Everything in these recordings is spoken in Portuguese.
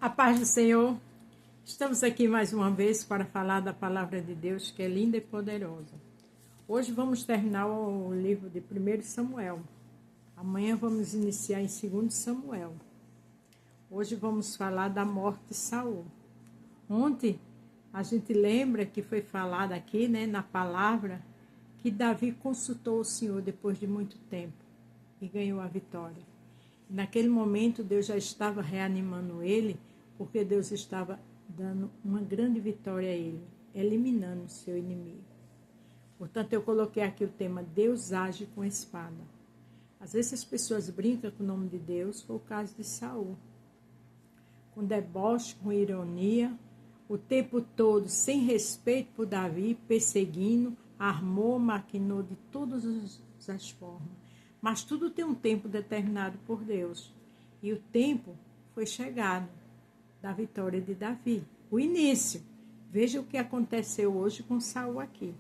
A paz do Senhor, estamos aqui mais uma vez para falar da palavra de Deus, que é linda e poderosa. Hoje vamos terminar o livro de 1 Samuel. Amanhã vamos iniciar em 2 Samuel. Hoje vamos falar da morte de Saul. Ontem a gente lembra que foi falado aqui, na palavra, que Davi consultou o Senhor depois de muito tempo e ganhou a vitória. Naquele momento Deus já estava reanimando ele, porque Deus estava dando uma grande vitória a ele, eliminando o seu inimigo. Portanto, eu coloquei aqui o tema Deus age com espada. Às vezes as pessoas brincam com o nome de Deus, foi o caso de Saul. Com deboche, com ironia, o tempo todo sem respeito por Davi, perseguindo, armou, maquinou de todas as formas. Mas tudo tem um tempo determinado por Deus. E o tempo foi chegado da vitória de Davi. O início. Veja o que aconteceu hoje com Saul aqui.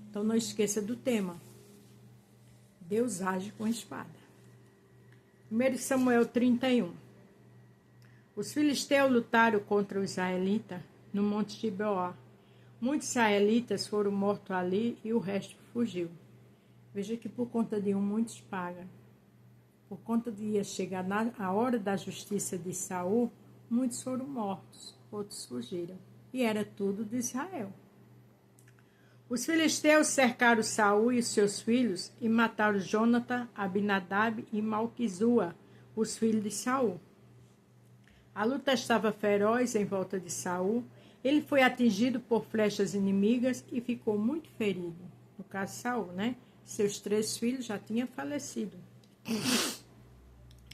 Então não esqueça do tema. Deus age com espada. 1 Samuel 31. Os filisteus lutaram contra os israelitas no monte Gibeá. Muitos israelitas foram mortos ali e o resto fugiu. Veja que por conta de muitos pagam. Por conta de ia chegar a hora da justiça de Saul, muitos foram mortos, outros fugiram. E era tudo de Israel. Os filisteus cercaram Saul e seus filhos e mataram Jonatã, Abinadab e Malquizua, os filhos de Saul. A luta estava feroz em volta de Saul. Ele foi atingido por flechas inimigas e ficou muito ferido. No caso de Saul, Seus 3 filhos já tinham falecido.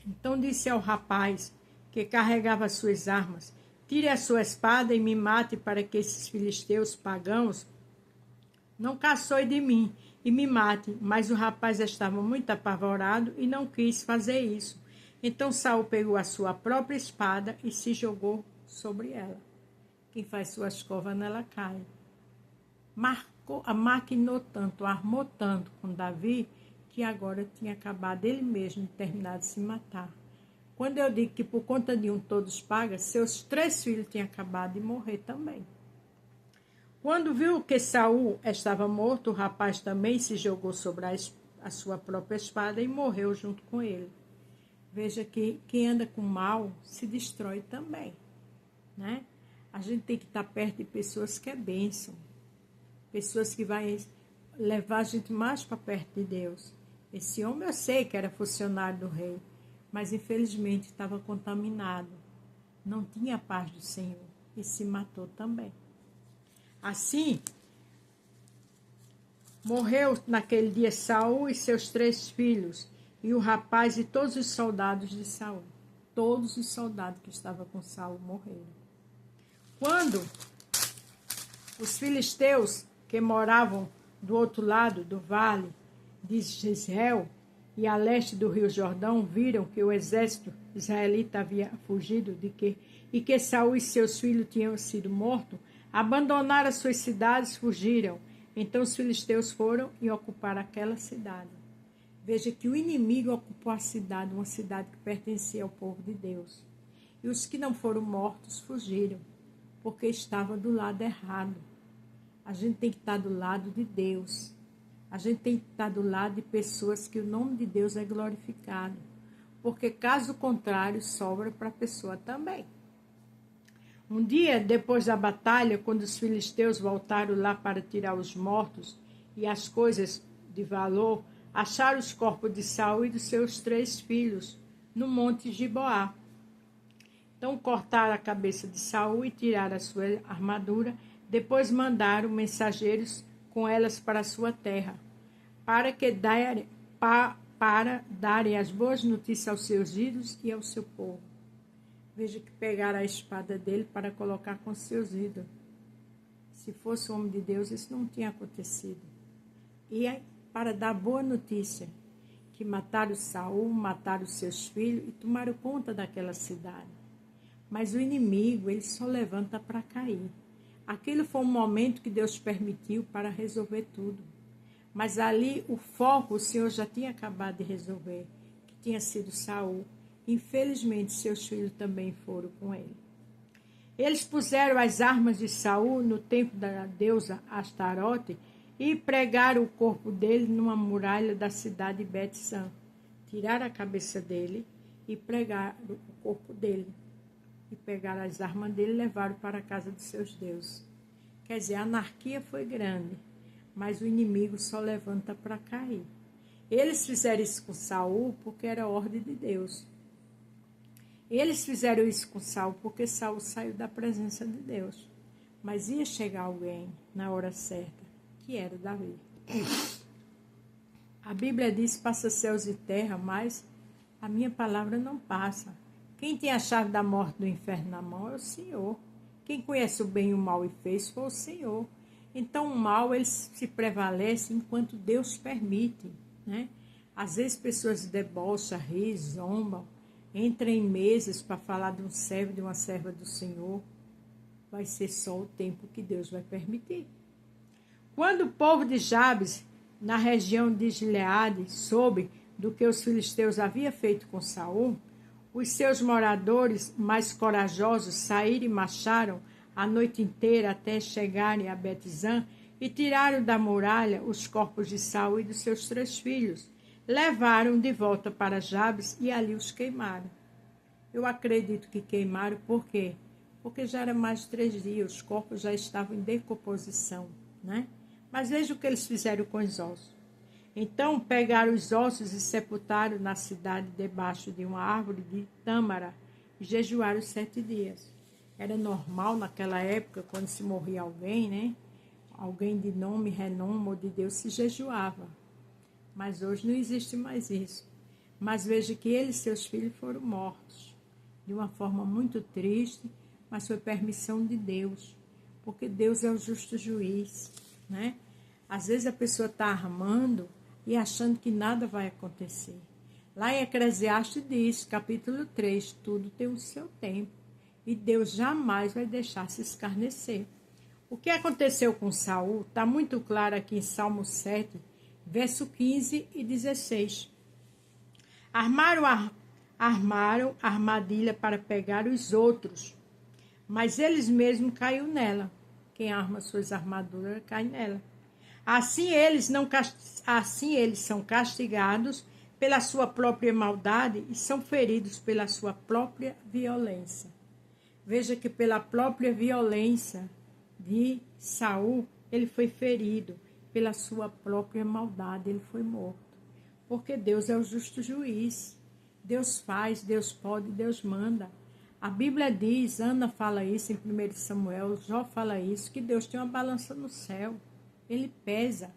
Então disse ao rapaz que carregava suas armas: tire a sua espada e me mate, para que esses filisteus pagãos não caçoem de mim e me mate. Mas o rapaz estava muito apavorado e não quis fazer isso. Então Saul pegou a sua própria espada e se jogou sobre ela. Quem faz suas covas nela cai. Maquinou tanto, armou tanto com Davi, que agora tinha acabado ele mesmo de terminar de se matar. Quando eu digo que por conta de todos pagam, seus 3 filhos tinham acabado de morrer também. Quando viu que Saul estava morto, o rapaz também se jogou sobre a sua própria espada e morreu junto com ele. Veja que quem anda com mal se destrói também, A gente tem que estar perto de pessoas que é bênção. Pessoas que vai levar a gente mais para perto de Deus. Esse homem eu sei que era funcionário do rei, mas infelizmente estava contaminado. Não tinha a paz do Senhor e se matou também. Assim, morreu naquele dia Saul e seus 3 filhos, e o rapaz e todos os soldados de Saul. Todos os soldados que estavam com Saul morreram. Quando os filisteus que moravam do outro lado do vale de Jezreel e a leste do rio Jordão viram que o exército israelita havia fugido e que Saul e seus filhos tinham sido mortos, abandonaram as suas cidades, fugiram. Então os filisteus foram e ocuparam aquela cidade. Veja que o inimigo ocupou a cidade, uma cidade que pertencia ao povo de Deus. E os que não foram mortos fugiram, porque estavam do lado errado. A gente tem que estar do lado de Deus. A gente tem que estar do lado de pessoas que o nome de Deus é glorificado. Porque caso contrário, sobra para a pessoa também. Um dia, depois da batalha, quando os filisteus voltaram lá para tirar os mortos e as coisas de valor, acharam os corpos de Saul e dos seus 3 filhos no monte Gibeá. Então cortaram a cabeça de Saul e tiraram a sua armadura. Depois mandaram mensageiros com elas para a sua terra, para darem as boas notícias aos seus ídolos e ao seu povo. Veja que pegaram a espada dele para colocar com seus ídolos. Se fosse o homem de Deus, isso não tinha acontecido. E para dar boa notícia, que mataram Saul, mataram seus filhos e tomaram conta daquela cidade. Mas o inimigo, ele só levanta para cair. Aquilo foi um momento que Deus permitiu para resolver tudo. Mas ali o foco o Senhor já tinha acabado de resolver, que tinha sido Saul. Infelizmente, seus filhos também foram com ele. Eles puseram as armas de Saul no templo da deusa Astarote e pregaram o corpo dele numa muralha da cidade de Bet-san. Tiraram a cabeça dele e pregaram o corpo dele. E pegaram as armas dele e levaram para a casa de seus deuses. Quer dizer, a anarquia foi grande, mas o inimigo só levanta para cair. Eles fizeram isso com Saul porque era ordem de Deus. Eles fizeram isso com Saul porque Saul saiu da presença de Deus. Mas ia chegar alguém na hora certa, que era Davi. A Bíblia diz: passa céus e terra, mas a minha palavra não passa. Quem tem a chave da morte do inferno na mão é o Senhor. Quem conhece o bem e o mal e fez foi o Senhor. Então o mal ele se prevalece enquanto Deus permite, né? Às vezes pessoas debocham, riem, zombam, entram em mesas para falar de um servo, de uma serva do Senhor. Vai ser só o tempo que Deus vai permitir. Quando o povo de Jabes, na região de Gileade, soube do que os filisteus haviam feito com Saul, os seus moradores mais corajosos saíram e marcharam a noite inteira até chegarem a Bet-san e tiraram da muralha os corpos de Saul e dos seus 3 filhos. Levaram de volta para Jabes e ali os queimaram. Eu acredito que queimaram por quê? Porque já era mais de 3 dias, os corpos já estavam em decomposição, né? Mas veja o que eles fizeram com os ossos. Então pegaram os ossos e sepultaram na cidade debaixo de uma árvore de tâmara e jejuaram 7 dias. Era normal naquela época, quando se morria alguém, né? Alguém de nome, renome ou de Deus se jejuava. Mas hoje não existe mais isso. Mas veja que ele e seus filhos foram mortos. De uma forma muito triste, mas foi permissão de Deus. Porque Deus é o justo juiz, né? Às vezes a pessoa está armando e achando que nada vai acontecer. Lá em Eclesiastes diz, capítulo 3, tudo tem o seu tempo. E Deus jamais vai deixar se escarnecer. O que aconteceu com Saul está muito claro aqui em Salmo 7, verso 15 e 16. Armaram armadilha para pegar os outros, mas eles mesmos caiu nela. Quem arma suas armaduras cai nela. Assim eles são castigados pela sua própria maldade e são feridos pela sua própria violência. Veja que pela própria violência de Saul, ele foi ferido, pela sua própria maldade ele foi morto. Porque Deus é o justo juiz. Deus faz, Deus pode, Deus manda. A Bíblia diz, Ana fala isso em 1 Samuel, Jó fala isso, que Deus tem uma balança no céu. Ele pesa.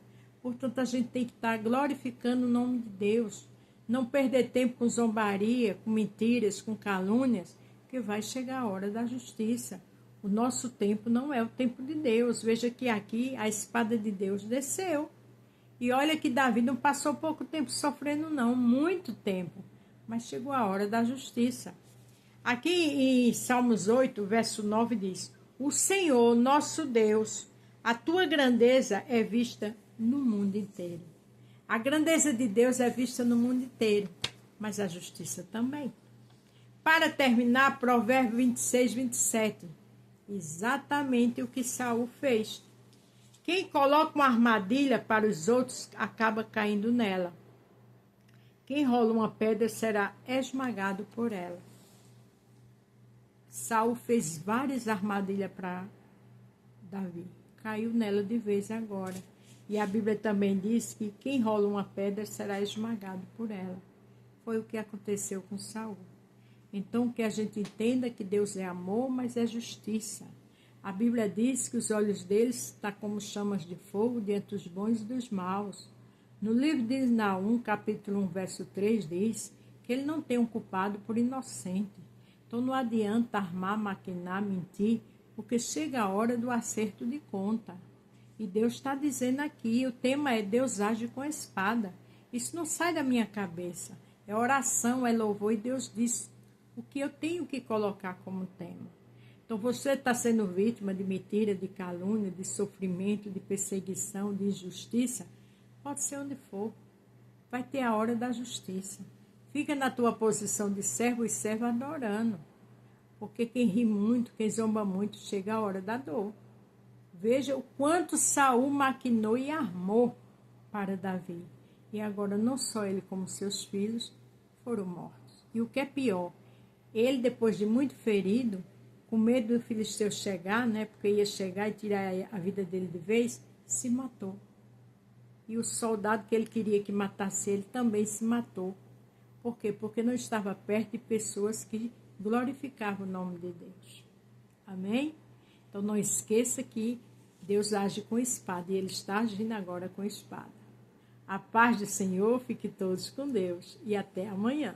Portanto, a gente tem que estar glorificando o nome de Deus. Não perder tempo com zombaria, com mentiras, com calúnias, que vai chegar a hora da justiça. O nosso tempo não é o tempo de Deus. Veja que aqui a espada de Deus desceu. E olha que Davi não passou pouco tempo sofrendo, não. Muito tempo. Mas chegou a hora da justiça. Aqui em Salmos 8, verso 9 diz: o Senhor, nosso Deus, a tua grandeza é vista no mundo inteiro. A grandeza de Deus é vista no mundo inteiro, mas a justiça também. Para terminar, Provérbio 26, 27. Exatamente o que Saul fez. Quem coloca uma armadilha para os outros acaba caindo nela. Quem rola uma pedra será esmagado por ela. Saul fez várias armadilhas para Davi. Caiu nela de vez agora. E a Bíblia também diz que quem rola uma pedra será esmagado por ela. Foi o que aconteceu com Saul. Então, que a gente entenda que Deus é amor, mas é justiça. A Bíblia diz que os olhos deles estão como chamas de fogo diante dos bons e dos maus. No livro de Naum, capítulo 1, verso 3, diz que ele não tem um culpado por inocente. Então, não adianta armar, maquinar, mentir, porque chega a hora do acerto de conta. E Deus está dizendo aqui, o tema é Deus age com a espada. Isso não sai da minha cabeça. É oração, é louvor, e Deus diz o que eu tenho que colocar como tema. Então, você está sendo vítima de mentira, de calúnia, de sofrimento, de perseguição, de injustiça, pode ser onde for. Vai ter a hora da justiça. Fica na tua posição de servo e serva adorando. Porque quem ri muito, quem zomba muito, chega a hora da dor. Veja o quanto Saul maquinou e armou para Davi. E agora não só ele como seus filhos foram mortos. E o que é pior, ele depois de muito ferido, com medo do filisteu chegar, né, porque ia chegar e tirar a vida dele de vez, se matou. E o soldado que ele queria que matasse ele também se matou. Por quê? Porque não estava perto de pessoas que glorificavam o nome de Deus. Amém? Então não esqueça que Deus age com espada e Ele está agindo agora com espada. A paz do Senhor, fique todos com Deus e até amanhã.